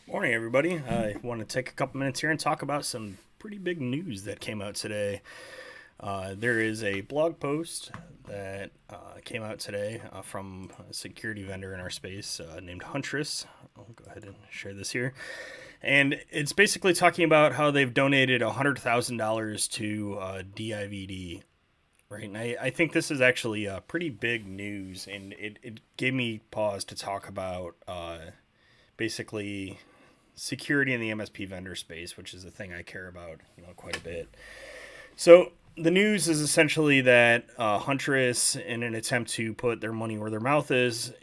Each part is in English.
Morning, everybody. I want to take a couple minutes here and talk about some pretty big news that came out today. There is a blog post that came out today from a security vendor in our space named Huntress. I'll go ahead and share this here. And it's basically talking about how they've donated $100,000 to DIVD. Right, and I think this is actually pretty big news, and it gave me pause to talk about basically security in the MSP vendor space, which is a thing I care about, quite a bit. So the news is essentially that Huntress, in an attempt to put their money where their mouth is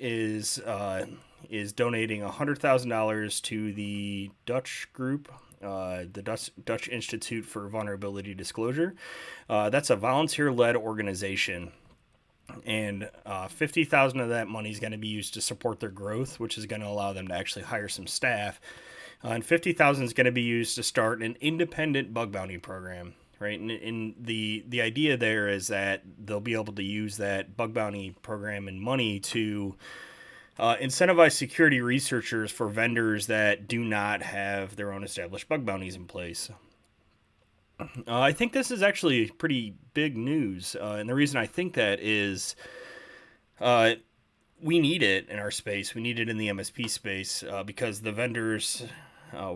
donating $100,000 to the Dutch group. The Dutch Institute for Vulnerability Disclosure. That's a volunteer-led organization, and 50,000 of that money is going to be used to support their growth, which is going to allow them to actually hire some staff. And 50,000 is going to be used to start an independent bug bounty program, right? And the idea there is that they'll be able to use that bug bounty program and money to incentivize security researchers for vendors that do not have their own established bug bounties in place. I think this is actually pretty big news, and the reason I think that is uh, we need it in our space. We need it in the MSP space because the vendors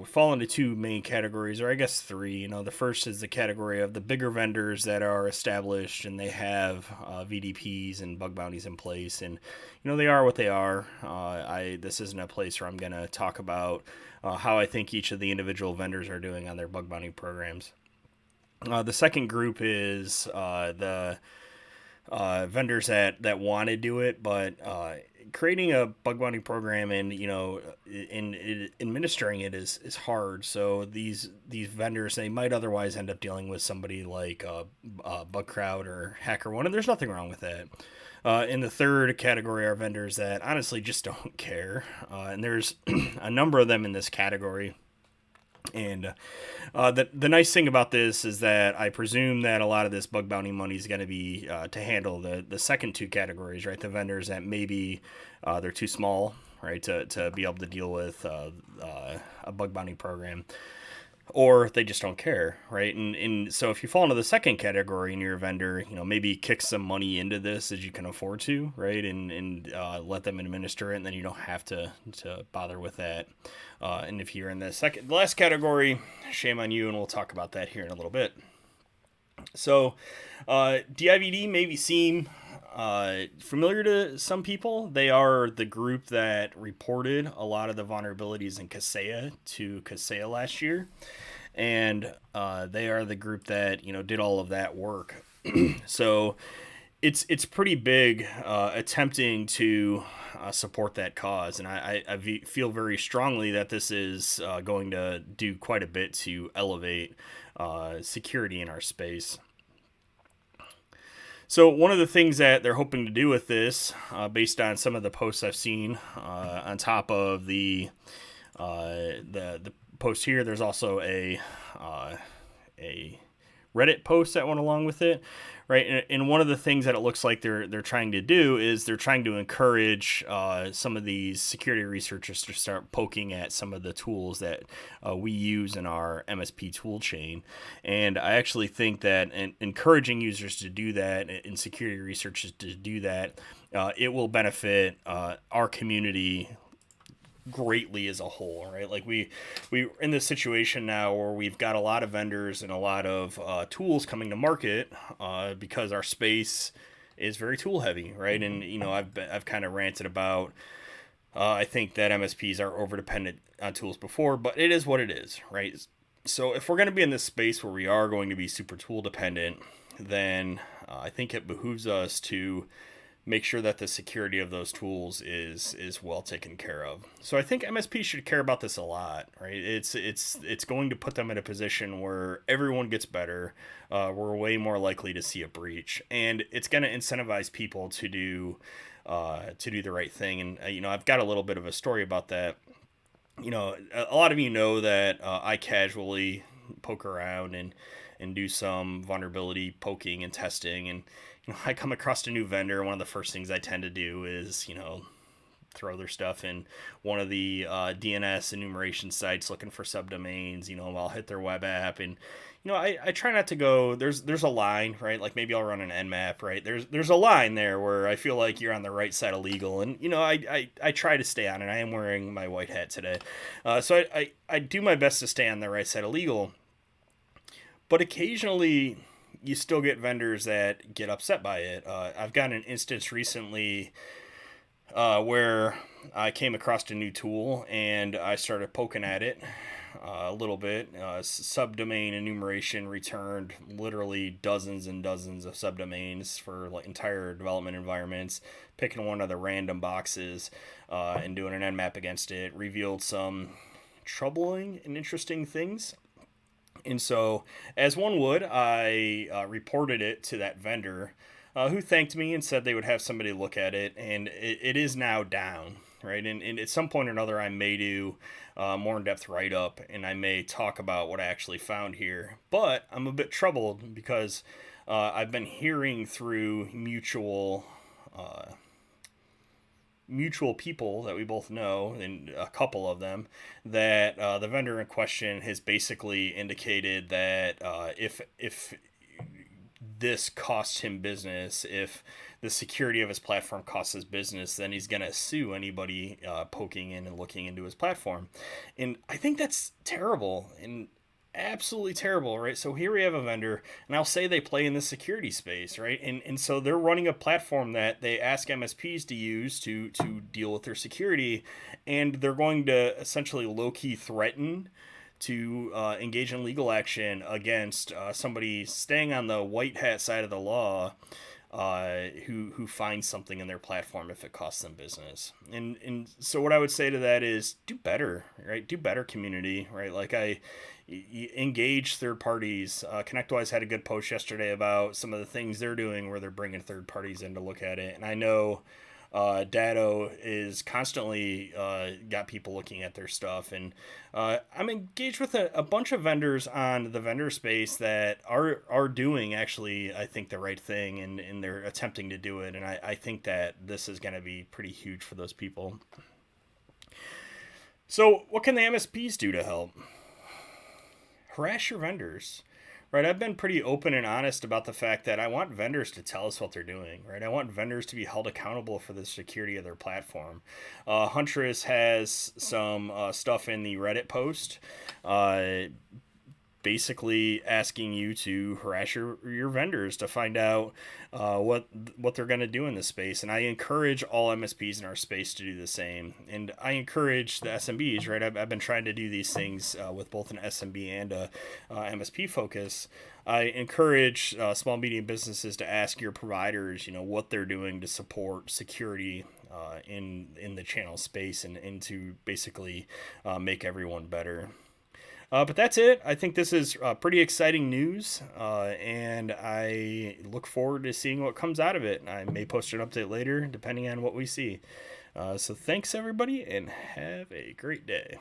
fall into two main categories, or I guess three. The first is the category of the bigger vendors that are established and they have VDPs and bug bounties in place, and they are what they are. This isn't a place where I'm going to talk about how I think each of the individual vendors are doing on their bug bounty programs. The second group is the vendors that want to do it, but creating a bug bounty program and in administering it is hard. So these vendors, they might otherwise end up dealing with somebody like Bugcrowd or HackerOne, and there's nothing wrong with that. In the third category are vendors that honestly just don't care, and there's a number of them in this category. And the nice thing about this is that I presume that a lot of this bug bounty money is going to be to handle the second two categories, right? The vendors that maybe they're too small, right, to be able to deal with a bug bounty program, or they just don't care, right? And so if you fall into the second category and you're a vendor, maybe kick some money into this as you can afford to, right? And let them administer it, and then you don't have to bother with that. And if you're in the last category, shame on you, and we'll talk about that here in a little bit. So, DIVD maybe seem familiar to some people. They are the group that reported a lot of the vulnerabilities in Kaseya to Kaseya last year, and they are the group that did all of that work. So it's pretty big attempting to support that cause, and I feel very strongly that this is going to do quite a bit to elevate security in our space. So one of the things that they're hoping to do with this, based on some of the posts I've seen, on top of the post here, there's also a Reddit post that went along with it, right? And one of the things that it looks like they're trying to do is they're trying to encourage some of these security researchers to start poking at some of the tools that we use in our MSP tool chain. And I actually think that encouraging users to do that and security researchers to do that, it will benefit our community greatly as a whole, right? Like we in this situation now where we've got a lot of vendors and a lot of tools coming to market because our space is very tool heavy, right? And I've kind of ranted about I think that MSPs are over dependent on tools before, but it is what it is, right? So if we're going to be in this space where we are going to be super tool dependent, then I think it behooves us to make sure that the security of those tools is well taken care of. So I think MSP should care about this a lot, right? It's going to put them in a position where everyone gets better. We're way more likely to see a breach, and it's going to incentivize people to do the right thing. And I've got a little bit of a story about that. A lot of you know that I casually poke around and do some vulnerability poking and testing, and I come across a new vendor. One of the first things I tend to do is throw their stuff in one of the DNS enumeration sites looking for subdomains. I'll hit their web app, and I try not to go. There's a line, right? Like maybe I'll run an Nmap, right? There's a line there where I feel like you're on the right side of legal, and I try to stay on it. I am wearing my white hat today, so I do my best to stay on the right side of legal. But occasionally, you still get vendors that get upset by it. I've got an instance recently where I came across a new tool and I started poking at it a little bit. Subdomain enumeration returned literally dozens and dozens of subdomains for like entire development environments. Picking one of the random boxes and doing an Nmap against it revealed some troubling and interesting things. And so, as one would, I reported it to that vendor, who thanked me and said they would have somebody look at it. And it is now down, right? And at some point or another, I may do more in-depth write-up, and I may talk about what I actually found here. But I'm a bit troubled because I've been hearing through mutual people that we both know, and a couple of them, that the vendor in question has basically indicated that if this costs him business, if the security of his platform costs his business, then he's going to sue anybody poking in and looking into his platform. And I think that's terrible and absolutely terrible, right? So here we have a vendor, and I'll say they play in the security space, right? And so they're running a platform that they ask MSPs to use to deal with their security, and they're going to essentially low-key threaten to engage in legal action against somebody staying on the white hat side of the law who finds something in their platform if it costs them business. And so what I would say to that is do better, right? Do better, community, right? Like engage third parties. ConnectWise had a good post yesterday about some of the things they're doing where they're bringing third parties in to look at it. And I know Datto is constantly got people looking at their stuff, and I'm engaged with a bunch of vendors on the vendor space that are doing actually, I think, the right thing, and they're attempting to do it, and I think that this is going to be pretty huge for those people. So what can the MSPs do to help? Harass your vendors. Right, I've been pretty open and honest about the fact that I want vendors to tell us what they're doing, right? I want vendors to be held accountable for the security of their platform. Huntress has some stuff in the Reddit post basically asking you to harass your vendors to find out what they're going to do in this space. And I encourage all MSPs in our space to do the same. And I encourage the SMBs, right? I've been trying to do these things with both an SMB and a MSP focus. I encourage small, medium businesses to ask your providers, what they're doing to support security in the channel space and to basically make everyone better. But that's it. I think this is pretty exciting news, and I look forward to seeing what comes out of it. I may post an update later, depending on what we see. So thanks, everybody, and have a great day.